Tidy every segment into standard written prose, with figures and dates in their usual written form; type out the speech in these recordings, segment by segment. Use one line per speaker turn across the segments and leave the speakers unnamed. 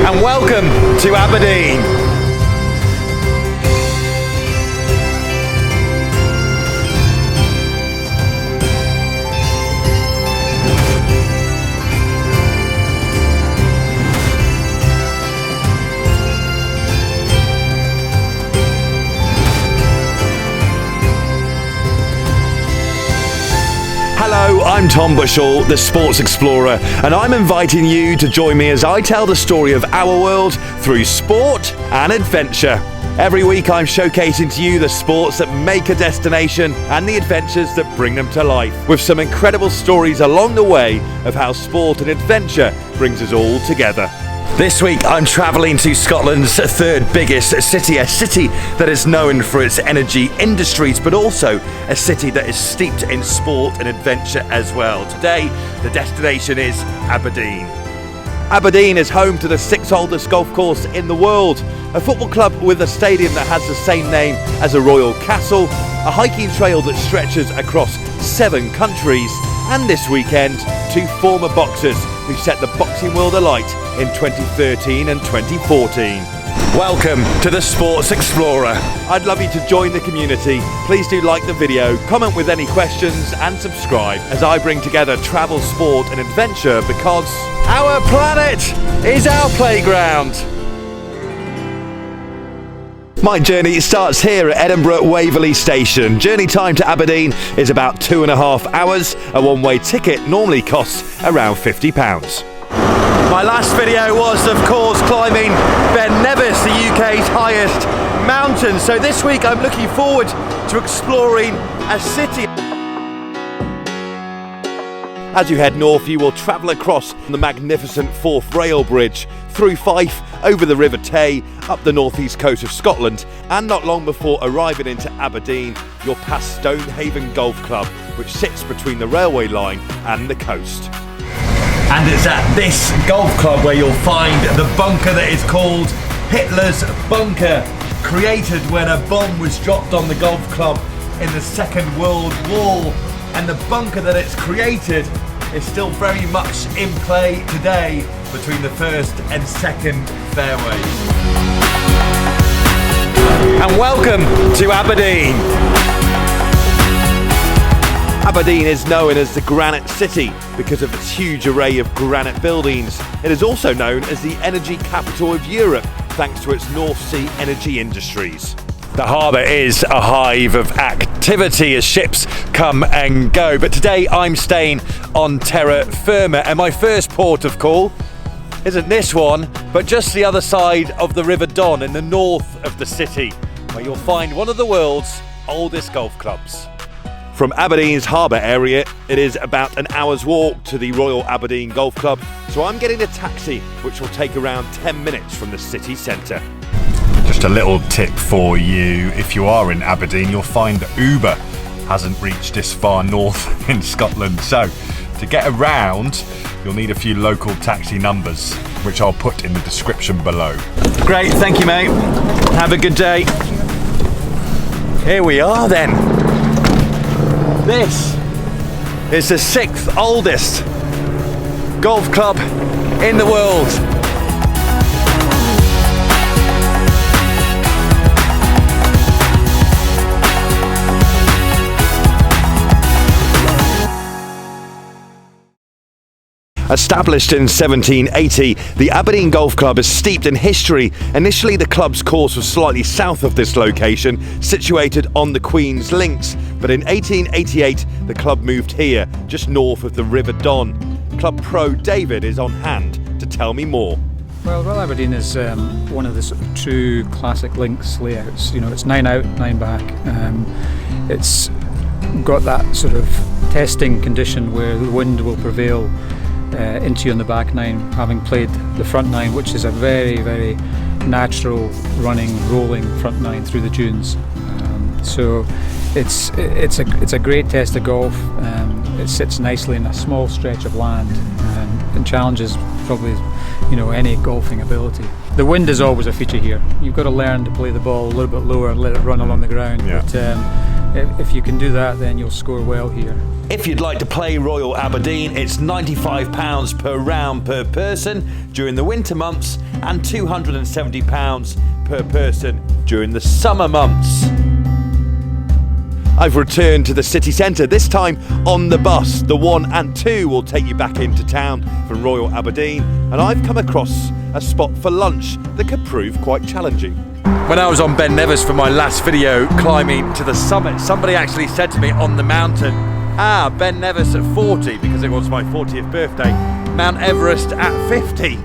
and welcome to Aberdeen. Hello, I'm Tom Bushell, the Sports Explorer, and I'm inviting you to join me as I tell the story of our world through sport and adventure. Every week I'm showcasing to you the sports that make a destination and the adventures that bring them to life, with some incredible stories along the way of how sport and adventure brings us all together. This week I'm travelling to Scotland's third biggest city, a city that is known for its energy industries, but also a city that is steeped in sport and adventure as well. Today, the destination is Aberdeen. Aberdeen is home to the 6th oldest golf course in the world, a football club with a stadium that has the same name as a royal castle, a hiking trail that stretches across 7 countries, and this weekend, 2 former boxers who set the boxing world alight in 2013 and 2014. Welcome to the Sports Explorer. I'd love you to join the community. Please do like the video, comment with any questions and subscribe as I bring together travel, sport and adventure, because our planet is our playground. My journey starts here at Edinburgh Waverley Station. Journey time to Aberdeen is about 2.5 hours. A one-way ticket normally costs around £50. My last video was, of course, climbing Ben Nevis, the UK's highest mountain. So this week I'm looking forward to exploring a city. As you head north, you will travel across the magnificent Forth Rail Bridge, through Fife, over the River Tay, up the northeast coast of Scotland, and not long before arriving into Aberdeen, you'll pass Stonehaven Golf Club, which sits between the railway line and the coast. And it's at this golf club where you'll find the bunker that is called Hitler's Bunker, created when a bomb was dropped on the golf club in the Second World War. And the bunker that it's created is still very much in play today between the first and second fairways. And welcome to Aberdeen. Aberdeen is known as the Granite City because of its huge array of granite buildings. It is also known as the energy capital of Europe thanks to its North Sea energy industries. The harbour is a hive of activity as ships come and go, but today I'm staying on terra firma, and my first port of call isn't this one, but just the other side of the River Don in the north of the city, where you'll find one of the world's oldest golf clubs. From Aberdeen's harbour area, it is about an hour's walk to the Royal Aberdeen Golf Club, so I'm getting a taxi which will take around 10 minutes from the city centre.
Just a little tip for you, if you are in Aberdeen, you'll find that Uber hasn't reached this far north in Scotland. So to get around, you'll need a few local taxi numbers, which I'll put in the description below.
Great, thank you mate. Have a good day. Here we are then. This is the 6th oldest golf club in the world. Established in 1780, the Aberdeen Golf Club is steeped in history. Initially, the club's course was slightly south of this location, situated on the Queen's Links, but in 1888, the club moved here, just north of the River Don. Club pro David is on hand to tell me more.
Well, Royal Aberdeen is one of the sort of true classic links layouts. You know, it's 9 out, 9 back. It's got that sort of testing condition where the wind will prevail into you on the back 9, having played the front 9, which is a very, very natural running, rolling front 9 through the dunes. So it's a great test of golf. It sits nicely in a small stretch of land and challenges probably any golfing ability. The wind is always a feature here. You've got to learn to play the ball a little bit lower and let it run along the ground.
Yeah.
But if you can do that, then you'll score well here.
If you'd like to play Royal Aberdeen, it's £95 per round per person during the winter months and £270 per person during the summer months. I've returned to the city centre, this time on the bus. The 1 and 2 will take you back into town from Royal Aberdeen, and I've come across a spot for lunch that could prove quite challenging. When I was on Ben Nevis for my last video climbing to the summit, somebody actually said to me on the mountain, Ben Nevis at 40, because it was my 40th birthday, Mount Everest at 50.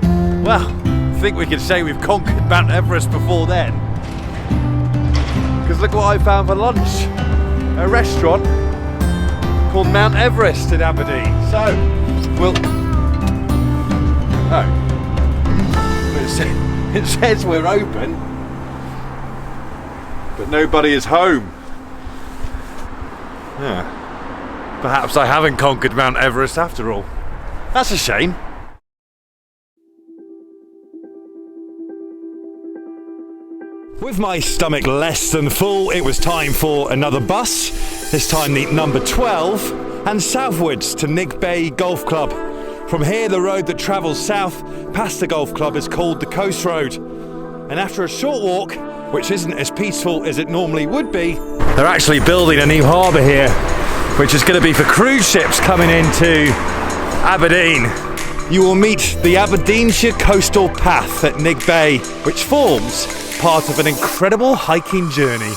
Well, I think we could say we've conquered Mount Everest before then. Because look what I found for lunch. A restaurant called Mount Everest in Aberdeen. So, it says we're open, but nobody is home. Yeah. Perhaps I haven't conquered Mount Everest after all. That's a shame. With my stomach less than full, it was time for another bus, this time the number 12, and southwards to Nig Bay Golf Club. From here, the road that travels south past the golf club is called the Coast Road. And after a short walk, which isn't as peaceful as it normally would be, they're actually building a new harbour here, which is going to be for cruise ships coming into Aberdeen. You will meet the Aberdeenshire Coastal Path at Nig Bay, which forms part of an incredible hiking journey.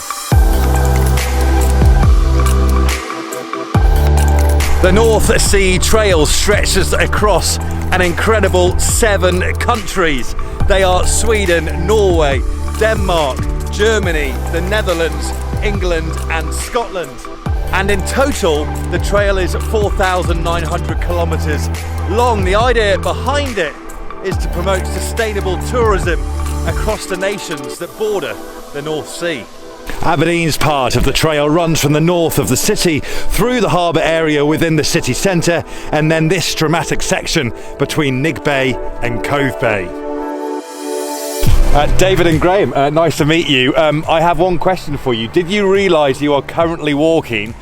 The North Sea Trail stretches across an incredible 7 countries. They are Sweden, Norway, Denmark, Germany, the Netherlands, England and Scotland. And in total, the trail is 4,900 kilometres long. The idea behind it is to promote sustainable tourism across the nations that border the North Sea. Aberdeen's part of the trail runs from the north of the city through the harbour area within the city centre, and then this dramatic section between Nig Bay and Cove Bay. David and Graham, nice to meet you. I have one question for you. Did you realise you are currently walking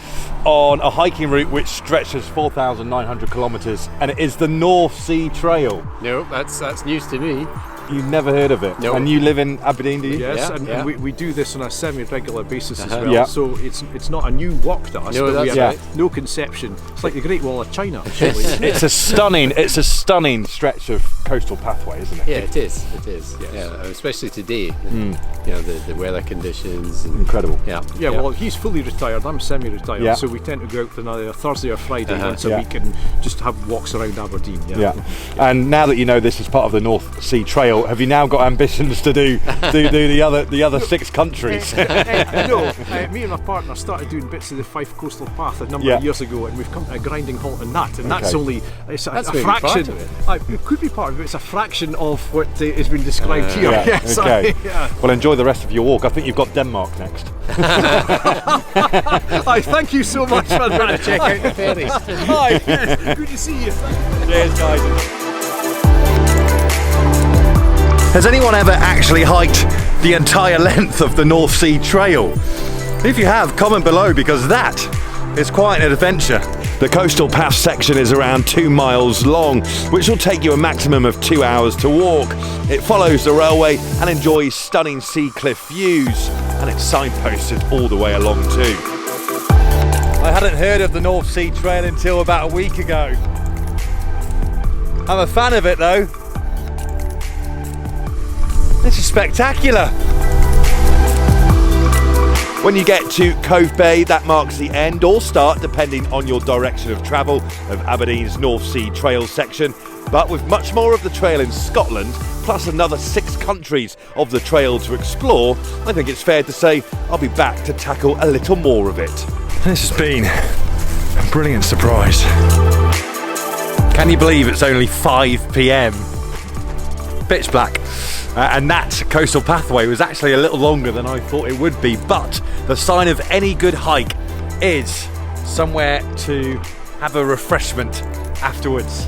on a hiking route which stretches 4,900 kilometres, and it is the North Sea Trail?
No, that's news to me.
You've never heard of it?
No.
And you live in Aberdeen, do you?
Yes,
Yeah,
and we do this on a semi-regular basis as well.
Yeah.
So it's not a new walk to us.
No,
but we
that's
have
right.
no conception. It's like the Great Wall of China. Actually.
It's a stunning stretch of coastal pathway, isn't it?
Yeah, it is. Yes. Yeah, especially today. You know, the weather conditions. And,
Incredible.
Yeah.
Yeah, well, he's fully retired. I'm semi-retired,
Yeah.
so we tend to go out for either Thursday or Friday once
Yeah.
a week and just have walks around Aberdeen.
Yeah. And now that you know this is part of the North Sea Trail, have you now got ambitions to do the other 6 countries?
No, me and my partner started doing bits of the Fife Coastal Path a number of years ago, and we've come to a grinding halt on that. And that's only
That's
a
maybe
fraction.
part of
It could be part of it. It's a fraction of what has been described here.
Yeah,
Yes,
okay.
yeah.
Well, enjoy the rest of your walk. I think you've got Denmark next.
Thank you so much for that.
Check out the ferries.
Hi, yes, good to see you.
Cheers, guys. Has anyone ever actually hiked the entire length of the North Sea Trail? If you have, comment below, because that is quite an adventure. The coastal path section is around 2 miles long, which will take you a maximum of 2 hours to walk. It follows the railway and enjoys stunning sea cliff views, and it's signposted all the way along too. I hadn't heard of the North Sea Trail until about a week ago. I'm a fan of it though. This is spectacular. When you get to Cove Bay, that marks the end or start, depending on your direction of travel, of Aberdeen's North Sea Trail section. But with much more of the trail in Scotland, plus another 6 countries of the trail to explore, I think it's fair to say I'll be back to tackle a little more of it. This has been a brilliant surprise. Can you believe it's only 5 p.m? Pitch black. And that coastal pathway was actually a little longer than I thought it would be, but the sign of any good hike is somewhere to have a refreshment afterwards.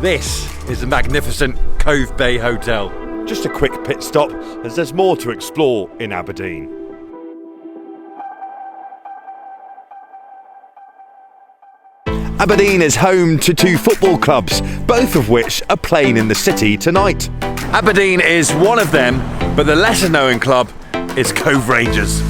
This is the magnificent Cove Bay Hotel. Just a quick pit stop, as there's more to explore in Aberdeen. Aberdeen is home to 2 football clubs, both of which are playing in the city tonight. Aberdeen is one of them, but the lesser known club is Cove Rangers.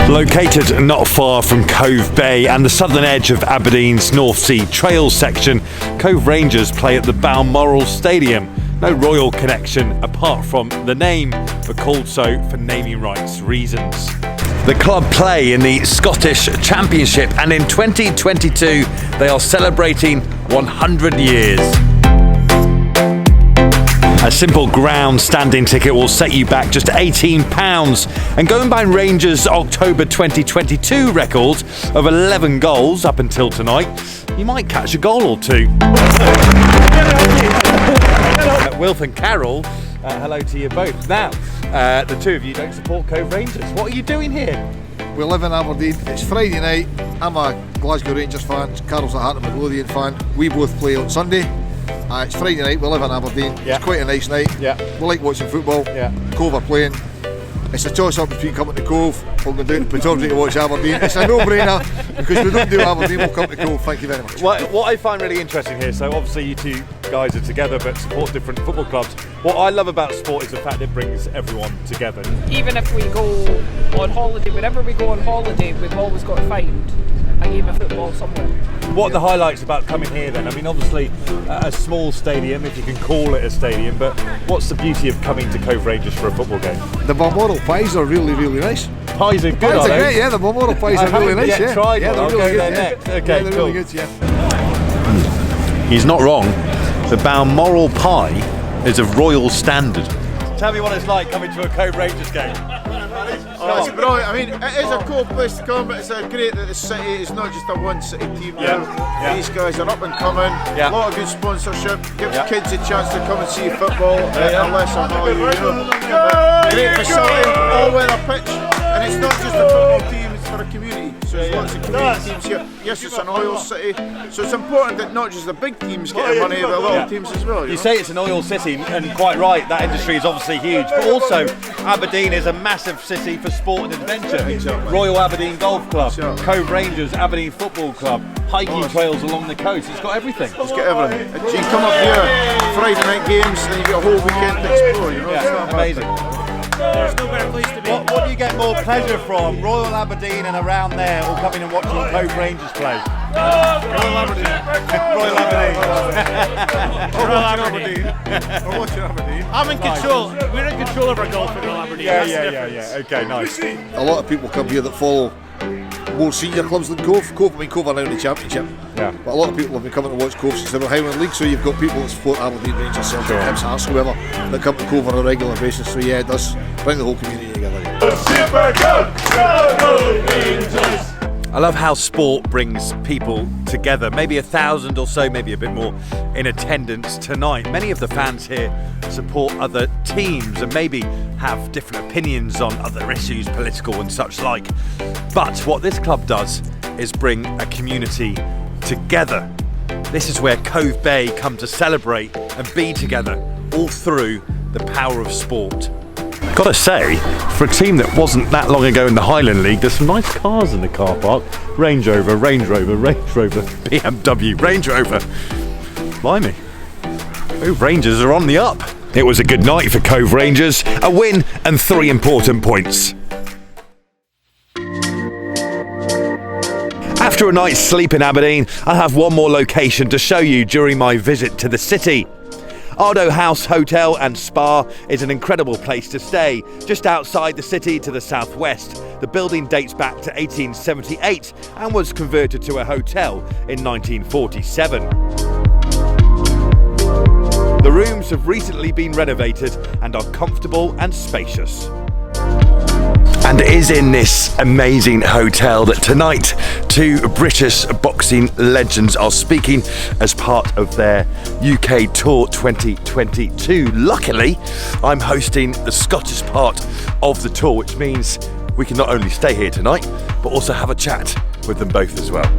Located not far from Cove Bay and the southern edge of Aberdeen's North Sea Trails section, Cove Rangers play at the Balmoral Stadium. No royal connection apart from the name, but called so for naming rights reasons. The club play in the Scottish Championship, and in 2022 they are celebrating 100 years. A simple ground standing ticket will set you back just £18, and going by Rangers' October 2022 record of 11 goals up until tonight, you might catch a goal or two. Wilf and Carol, hello to you both. Now, the two of you don't support Cove Rangers. What are you doing here?
We live in Aberdeen. It's Friday night. I'm a Glasgow Rangers fan. Carl's a Heart of Midlothian fan. We both play on Sunday. It's Friday night. We live in Aberdeen.
Yeah.
It's quite a nice night.
Yeah.
We like watching football.
Yeah.
Cove are playing. It's a toss-up between coming to Cove or going down to Pittodrie to watch Aberdeen. It's a no-brainer because we don't do Aberdeen, we'll come to Cove. Thank you very much.
What I find really interesting here, so obviously you two guys are together but support different football clubs. What I love about sport is the fact it brings everyone together.
Even if we go on holiday, whenever we go on holiday, we've always got to find a game of football somewhere.
What are the highlights about coming here then? I mean, obviously a small stadium, if you can call it a stadium, but what's the beauty of coming to Cove Rangers for a football game?
The Balmoral pies are really, really nice.
Pies are good,
Pies
are
are
they?
great, yeah. The Balmoral pies are really nice, yeah.
Tried
yeah,
one.
they're
I'll
really
go
good.
there
Yeah.
next. Okay,
yeah, they're
cool.
really good, yeah.
He's not wrong. The Balmoral pie is of royal standard. Tell me what it's like coming to a Cove Rangers game.
Oh, it's brilliant. I mean, it is a cool place to come, but it's great that the city is not just a one city team now.
Yeah.
These guys are up and coming.
Yeah.
A lot of good sponsorship. Gives
Yeah.
kids a chance to come and see football at a lesser value.
Yeah.
Great facility, all weather pitch, and it's not just a football team. It's for a community. So there's lots of community teams here. Yes, it's an oil city, so it's important that not just the big teams get money, but the little teams as well.
You say it's an oil city, and quite right, that industry is obviously huge, but also Aberdeen is a massive city for sport and adventure.
Exactly.
Royal Aberdeen Golf Club,
Exactly.
Cove Rangers, Aberdeen Football Club, hiking trails along the coast, it's got everything.
Let's get everything. So you come up here, Friday night games, then you get a whole weekend to explore. You know, it's not a bad
Amazing.
thing.
There's no better place to be. What do you get more pleasure from, Royal Aberdeen and around there, or coming and watching Cove Rangers play?
Royal Aberdeen.
Royal Aberdeen.
Royal Aberdeen. Or watching Aberdeen.
I'm in control. We're in control of our golf at Royal Aberdeen.
Yeah,
That's the
yeah.
difference.
Okay, nice.
A lot of people come here that follow more senior clubs than Cove. Cove are now in the Championship.
Yeah.
But a lot of people have been coming to watch Cove since they were Highland League, so you've got people that support Aberdeen, Rangers, Celtic,
Sure.
Hibs, Hearts, whoever, that come to Cove on a regular basis. So yeah, it does bring the whole community together.
I love how sport brings people together. Maybe 1,000 or so, maybe a bit more, in attendance tonight. Many of the fans here support other teams and maybe have different opinions on other issues, political and such like. But what this club does is bring a community together. This is where Cove Bay come to celebrate and be together, all through the power of sport. Gotta say, for a team that wasn't that long ago in the Highland League, there's some nice cars in the car park. Range Rover, BMW, Range Rover. Blimey. Cove Rangers are on the up. It was a good night for Cove Rangers, a win and 3 important points. After a night's sleep in Aberdeen, I have one more location to show you during my visit to the city. Ardo House Hotel and Spa is an incredible place to stay, just outside the city to the southwest. The building dates back to 1878 and was converted to a hotel in 1947. The rooms have recently been renovated and are comfortable and spacious. And it is in this amazing hotel that tonight 2 British boxing legends are speaking as part of their UK Tour 2022. Luckily, I'm hosting the Scottish part of the tour, which means we can not only stay here tonight, but also have a chat with them both as well.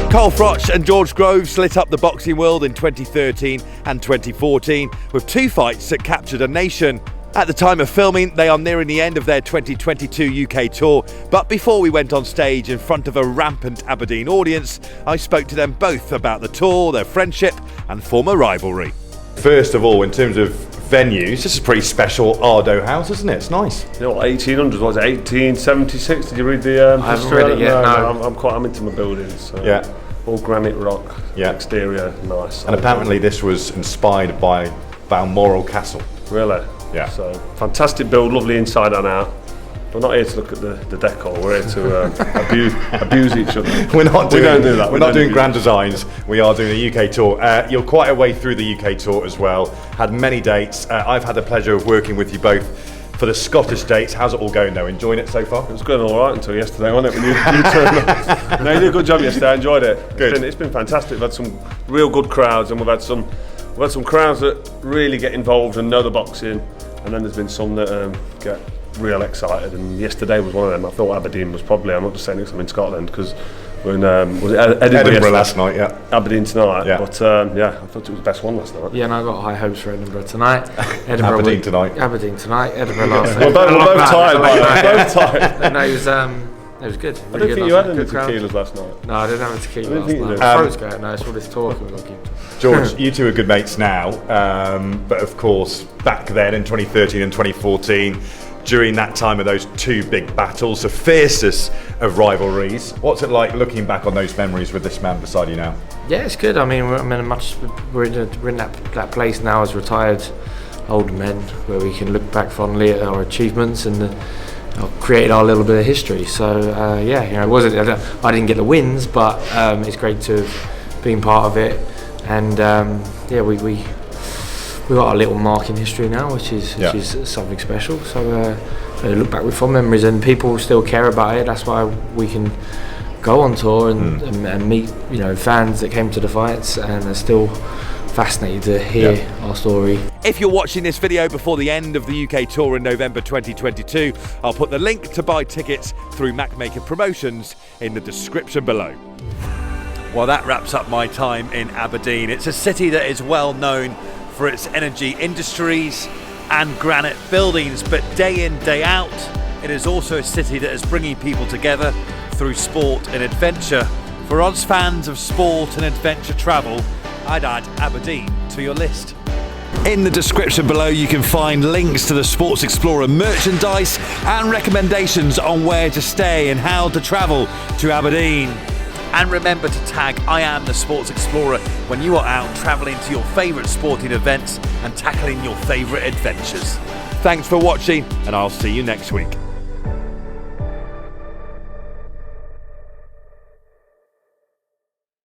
Carl Froch and George Groves lit up the boxing world in 2013 and 2014 with 2 fights that captured a nation At the time of filming, they are nearing the end of their 2022 UK tour, but before we went on stage in front of a rampant Aberdeen audience, I spoke to them both about the tour, their friendship and former rivalry. First of all, in terms of venues, this is a pretty special Ardo house, isn't it? It's nice.
You know what, 1800s, was it 1876? Did you read the
I haven't read it yet, no.
I'm into my buildings. So.
Yeah.
All granite rock,
yeah.
Exterior, nice.
And apparently this was inspired by Balmoral Castle.
Really?
Yeah.
So, fantastic build, lovely inside and out. We're not here to look at the decor, we're here to abuse each other.
We don't do that. We're not doing grand
designs.
designs, we are doing a UK tour. You're quite a way through the UK tour as well, had many dates. I've had the pleasure of working with you both for the Scottish dates. How's it all going though? Enjoying it so far?
It was going all right until yesterday, wasn't it? When you turned up. No, you did a good job yesterday, I enjoyed it.
Good.
It's been fantastic. We've had some real good crowds, and we've had some crowds that really get involved and know the boxing, and then there's been some that get real excited, and yesterday was one of them. I thought Aberdeen was probably, I'm not just saying because I'm in Scotland, because we're in was it Edinburgh
last night, yeah.
Aberdeen tonight,
yeah.
But yeah, I thought it was the best one last night.
Yeah, and I got high hopes for Edinburgh tonight.
Aberdeen tonight,
Edinburgh last night.
We're both tired, both tired.
No, it was good.
I don't think you had any tequilas last night.
No, I didn't have a tequila last night. Throat's going, no, it's all this talk we're looking.
George, you two are good mates now, but of course, back then in 2013 and 2014, during that time of those two big battles, the fiercest of rivalries, what's it like looking back on those memories with this man beside you now?
Yeah, it's good. I mean, we're in that place now as retired old men, where we can look back fondly at our achievements and created our little bit of history. So yeah, you know, I didn't get the wins, but it's great to have been part of it. And yeah, we got our little mark in history now, which is something special. So look back with fond memories, and people still care about it. That's why we can go on tour and meet, you know, fans that came to the fights and are still fascinated to hear our story.
If you're watching this video before the end of the UK tour in November 2022, I'll put the link to buy tickets through Macmaker Promotions in the description below. Well, that wraps up my time in Aberdeen. It's a city that is well known for its energy industries and granite buildings, but day in, day out, it is also a city that is bringing people together through sport and adventure. For us fans of sport and adventure travel, I'd add Aberdeen to your list. In the description below you can find links to the Sports Explorer merchandise and recommendations on where to stay and how to travel to Aberdeen. And remember to tag I Am the Sports Explorer when you are out travelling to your favourite sporting events and tackling your favourite adventures. Thanks for watching, and I'll see you next week.